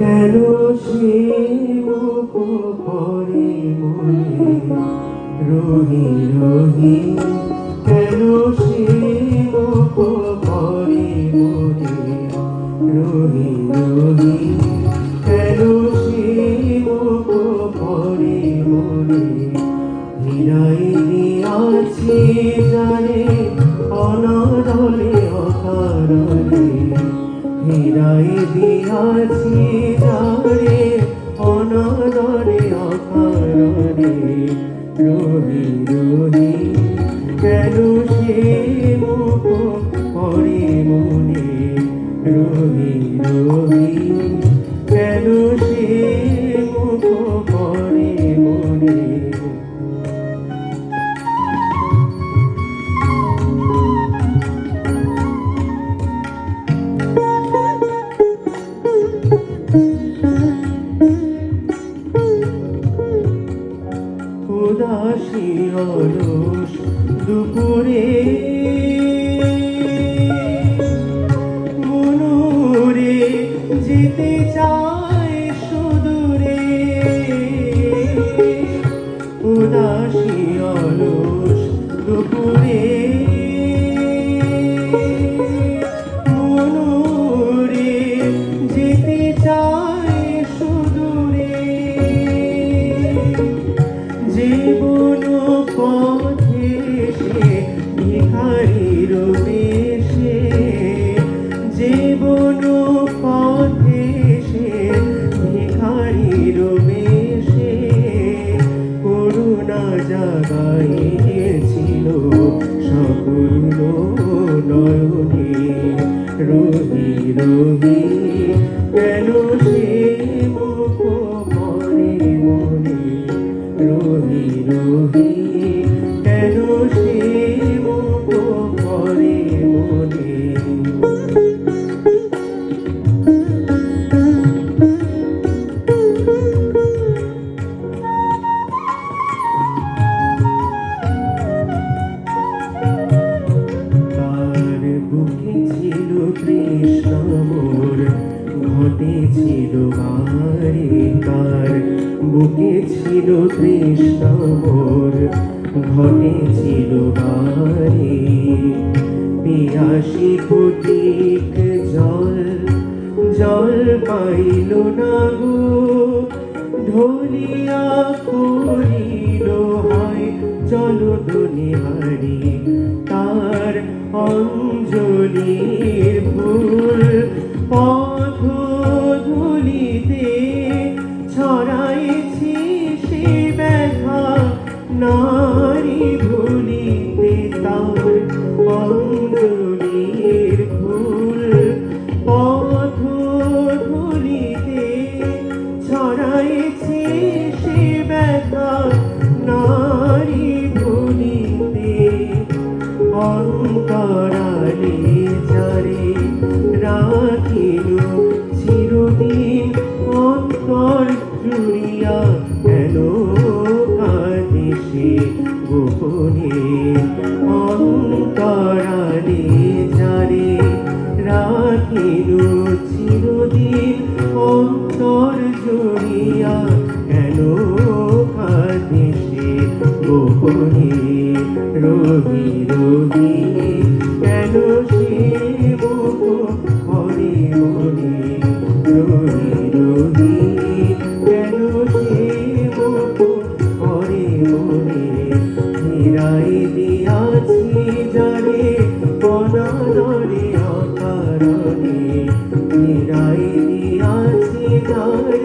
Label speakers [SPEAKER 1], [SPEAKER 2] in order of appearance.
[SPEAKER 1] কেন সে মুখ পরে মনে রহি রহি, কেন সে মুখ পরে মনে রহি রহি, কেন সে মুখ পরে মনে হীরাই দিয়াছি জানে অনাদরে অকারণে, হীরাই দিয়াছি জানে অনাদরে অকারণে রহি রহি, কেন সে মুখ পরে মনে রহি রহি, কেন সে মুখ পরে মনে। উদাসী অলস দুপুরে মনুরে যেতে চায় সুদূরে, উদাসী অলস দুপুরে মনুরে যেতে চায় সুদূরে, জীবন পথে সে ভিখারির বেশে, জীবন পথে সে ভিখারির বেশে করুণা জাগাইছিল সকল নয়নে রহি রহি, কেন সে মুখ পরে মনে রহি রহি, কেন সে মুখ পরে মনে। তার বুকে ছিল কৃষ্ণ মোর ঘটেছিল বারে, তার বুকে ছিল কৃষ্ণ মোর ঘটেছিল বারে, পিয়াসী ফটিক জল জল পাইল না গো, ঢলিয়া করিল হায় জলদনে হারি, তার অঞ্জলির ফুল পথ ধুলিতে ছড়াইছি সে ব্যথা নারী ভুলিতে, তার অঞ্জলির ফুল পথ ধুলিতে ছড়াইছি সে ব্যথা নারী ভুলিতে, অন্তরালে যারে রাখিল চিরদিন অন্তর জুড়িয়া, কেন কাঁদে সে গোপনে, অন্তরালে যারে রাখিল চিরদিন অন্তর জুড়িয়া, কেন কাঁদে সে গোপনে রহি রহি, কেন সে মুখ পরে মনে রহি রহি, কেন সে মুখ পরে মনে হীরাই দিয়াছি জানে অনাদরে অকারণে, হীরাই দিয়াছি জানে